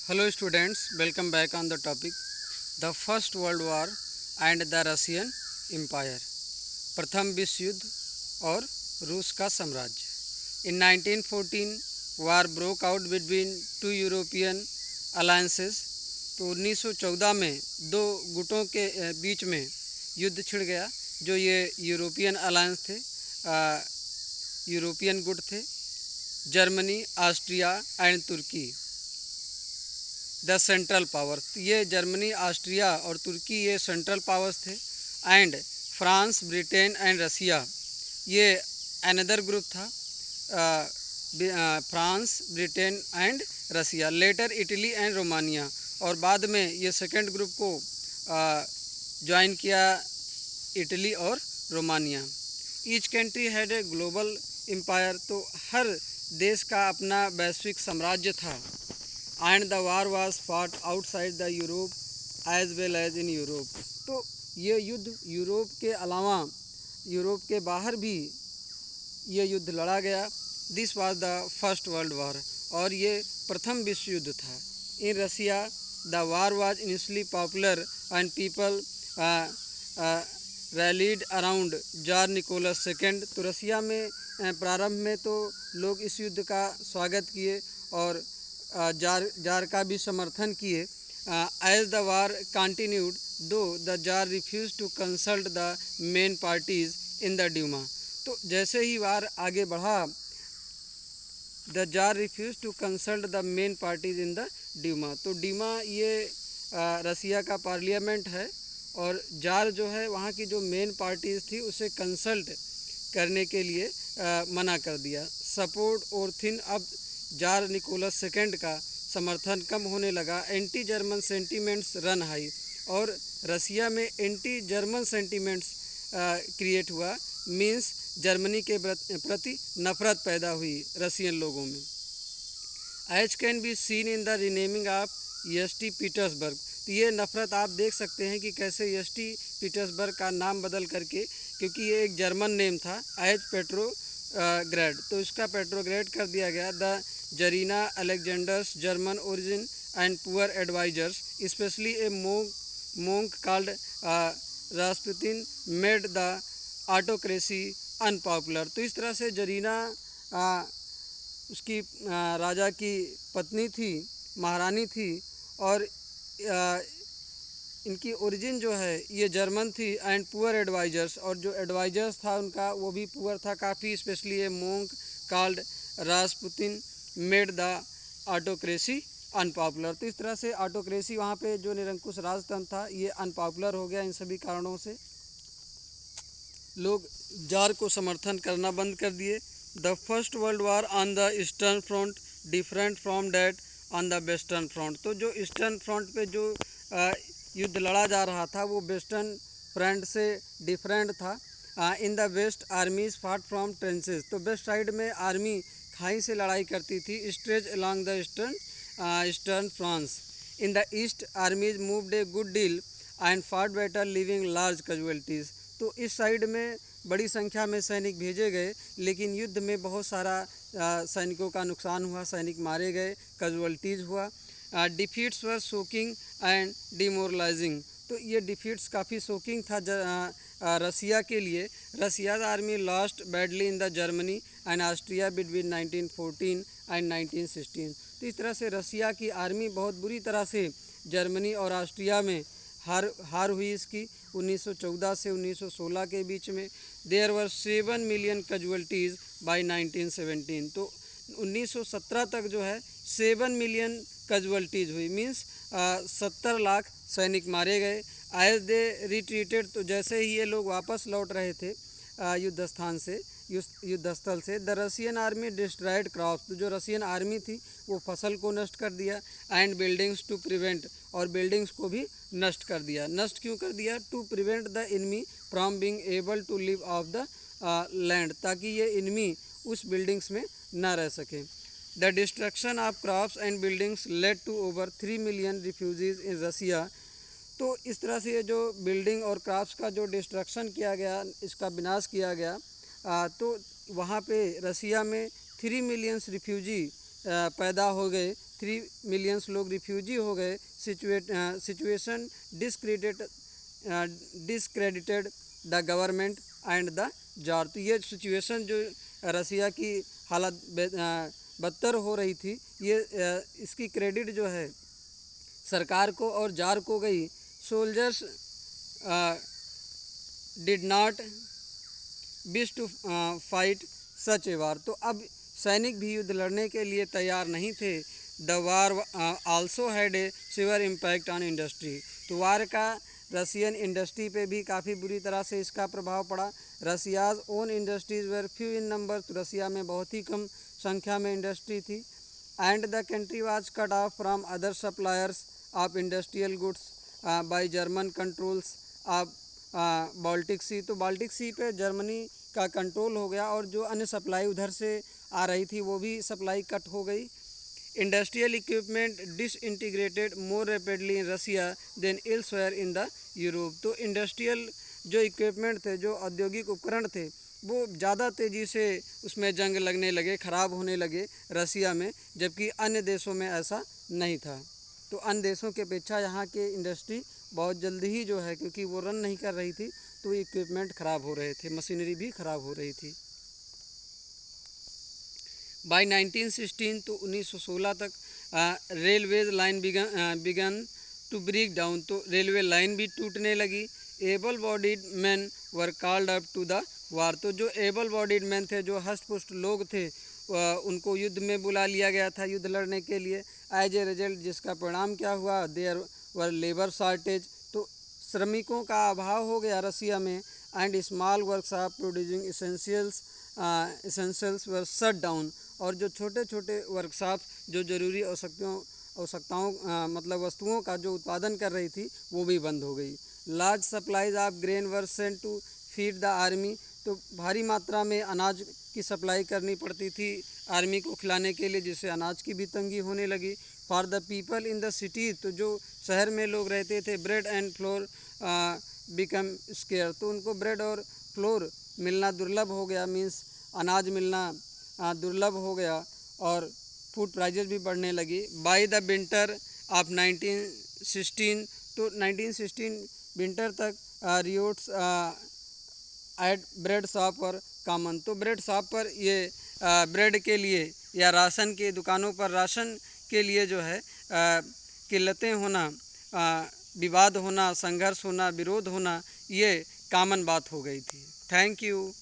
Hello students, welcome back on the topic the First World War and the Russian Empire. प्रथम विश्व युद्ध और रूस का साम्राज्य। In 1914 war broke out between two European alliances। तो 1914 में दो गुटों के बीच में युद्ध छिड़ गया। जो ये यूरोपियन अलायंस थे, यूरोपियन गुट थे, Germany, Austria and Turkey, the Central Powers. ये जर्मनी, ऑस्ट्रिया और तुर्की ये सेंट्रल पावर्स थे। And France, Britain and Russia ये अनदर ग्रुप था। France, Britain and Russia, later Italy and Romania, और बाद में ये सेकंड ग्रुप को ज्वाइन किया इटली और Romania. Each country had a global empire. तो हर देश का अपना वैश्विक साम्राज्य था। And the war was fought outside the Europe as well as in Europe. तो ये युद्ध यूरोप के अलावा यूरोप के बाहर भी ये युद्ध लड़ा गया। This was the first world war, और ये प्रथम विश्व युद्ध था। In Russia the war was initially popular and people rallied around tsar Nicholas second. तो रसिया में प्रारंभ में तो लोग इस युद्ध का स्वागत किए और जार का भी समर्थन किए। As the war continued though the tsar refuse to consult the main parties in the Duma. तो जैसे ही वार आगे बढ़ा, the tsar refuse to consult the main parties in the Duma. तो ड्यूमा ये रसिया का पार्लियामेंट है, और जार जो है वहाँ की जो मेन पार्टीज थी उसे कंसल्ट करने के लिए मना कर दिया। सपोर्ट और थिन। अब जार निकोलस सेकेंड का समर्थन कम होने लगा। Anti German sentiments run high, और रसिया में एंटी जर्मन सेंटीमेंट्स क्रिएट हुआ। मीन्स जर्मनी के प्रति नफरत पैदा हुई रसियन लोगों में। As can be seen in the renaming of St Petersburg. तो ये नफ़रत आप देख सकते हैं कि कैसे ईएसटी पीटर्सबर्ग का नाम बदल करके, क्योंकि ये एक जर्मन नेम था, एज पेट्रोग्रेड, तो इसका पेट्रोग्रेड कर दिया गया। The tsarina Alexandra's German origin and poor advisers, specially a monk called Rasputin made the autocracy unpopular. तो इस तरह से जरीना उसकी राजा की पत्नी थी, महारानी थी, और इनकी ओरिजिन जो है ये जर्मन थी। एंड पुअर एडवाइजर्स, और जो एडवाइजर्स था उनका वो भी पुअर था काफ़ी। Specially a monk called Rasputin made the autocracy unpopular. तो इस तरह से ऑटोक्रेसी, वहाँ पे जो निरंकुश राजतंत्र था, ये अनपॉपुलर हो गया। इन सभी कारणों से लोग जार को समर्थन करना बंद कर दिए। The first world war on the eastern front different from that on the western front. तो जो ईस्टर्न फ्रंट पे जो युद्ध लड़ा जा रहा था वो वेस्टर्न फ्रंट से डिफरेंट था। इन द वेस्ट आर्मीज फाट फ्रॉम ट्रेंसेस। तो वेस्ट साइड में आर्मी खाई से लड़ाई करती थी, stretch along the eastern France. In the east आर्मीज moved a good deal and फाट बेटर लिविंग लार्ज कैजुअलिटीज़। तो इस साइड में बड़ी संख्या में सैनिक भेजे गए, लेकिन युद्ध में बहुत सारा सैनिकों का नुकसान हुआ, सैनिक मारे गए, कैजुअलिटीज़ हुआ। Defeats were shocking and demoralising. तो ये डिफीट्स काफ़ी शोकिंग था रसिया के लिए। Russia army lost badly in the Germany and Austria between 1914 and 1916। तो इस तरह से रसिया की आर्मी बहुत बुरी तरह से जर्मनी और ऑस्ट्रिया में हार हुई इसकी 1914 से 1916 के बीच में। There were 7 million casualties by 1917। तो 1917 तक जो है 7 मिलियन कैजुअलिटीज़ हुई, मीन्स 70 लाख सैनिक मारे गए। एज दे रिट्रीटेड, तो जैसे ही ये लोग वापस लौट रहे थे युद्धस्थल से, the Russian army destroyed crops. तो जो रसियन आर्मी थी वो फसल को नष्ट कर दिया। एंड बिल्डिंग्स टू प्रिवेंट, और बिल्डिंग्स को भी नष्ट कर दिया। नष्ट क्यों कर दिया? To prevent the enemy from being able to live off the land, ताकि ये एनिमी उस बिल्डिंग्स में ना रह सके। The destruction of crops and buildings led to over 3 million refugees in Russia. तो इस तरह से ये जो बिल्डिंग और क्रॉप्स का जो डिस्ट्रक्शन किया गया, इसका विनाश किया गया, तो वहाँ पे रसिया में 3 मिलियंस रिफ्यूजी पैदा हो गए, 3 मिलियन लोग रिफ्यूजी हो गए। Situation discredited the government and the tsar. तो ये सिचुएशन जो रसिया की हालत बदतर हो रही थी, ये इसकी क्रेडिट जो है सरकार को और जार को गई। Soldiers did not wish to fight such a war. तो अब सैनिक भी युद्ध लड़ने के लिए तैयार नहीं थे। The war also had a severe impact on industry. तो वार का रसियन इंडस्ट्री पे भी काफ़ी बुरी तरह से इसका प्रभाव पड़ा। Russia's own industries were few in number. तो रसिया में बहुत ही कम संख्या में इंडस्ट्री थी। And the country was cut off from other suppliers of industrial goods by German controls of Baltic Sea. तो बाल्टिक सी पे जर्मनी का कंट्रोल हो गया और जो अन्य सप्लाई उधर से आ रही थी वो भी सप्लाई कट हो गई। Industrial equipment disintegrated more rapidly in Russia than elsewhere in the Europe. तो इंडस्ट्रियल जो इक्विपमेंट थे, जो औद्योगिक उपकरण थे, वो ज़्यादा तेज़ी से उसमें जंग लगने लगे, ख़राब होने लगे रसिया में, जबकि अन्य देशों में ऐसा नहीं था। तो अन्य देशों की अपेक्षा यहाँ के इंडस्ट्री बहुत जल्दी ही जो है, क्योंकि वो रन नहीं कर रही थी तो इक्विपमेंट ख़राब हो रहे थे, मशीनरी भी ख़राब हो रही थी। बाय 1916 तो 1916 तक railways line began to break down. तो रेलवे लाइन भी टूटने लगी। Able bodied man were called up to the war. तो जो एबल बॉडीड मैन थे, जो हष्टपुष्ट लोग थे, उनको युद्ध में बुला लिया गया था, युद्ध लड़ने के लिए। एज ए रिजल्ट जिसका परिणाम क्या हुआ, देयर वर लेबर शॉर्टेज। तो श्रमिकों का अभाव हो गया रसिया में। And small workshop producing essentials were shut down. और जो छोटे छोटे वर्कशॉप जो ज़रूरी आवश्यकताओं मतलब वस्तुओं का जो उत्पादन कर रही थी, वो भी बंद हो गई। Large supplies of grain were sent to feed the army. तो भारी मात्रा में अनाज की सप्लाई करनी पड़ती थी आर्मी को खिलाने के लिए, जिससे अनाज की भी तंगी होने लगी। For the people in the city. तो जो शहर में लोग रहते थे, bread and floor become square. तो उनको ब्रेड और फ्लोर मिलना दुर्लभ हो गया, मीन्स अनाज मिलना दुर्लभ हो गया, और फूड प्राइजेस भी बढ़ने लगी। By the winter of 1916। तो 1916 विंटर तक रियोट्स एट ब्रेड शॉप पर कॉमन। तो ब्रेड शॉप पर ये ब्रेड के लिए या राशन के दुकानों पर राशन के लिए जो है किल्लतें होना, विवाद होना, संघर्ष होना, विरोध होना, ये कॉमन बात हो गई थी। Thank you.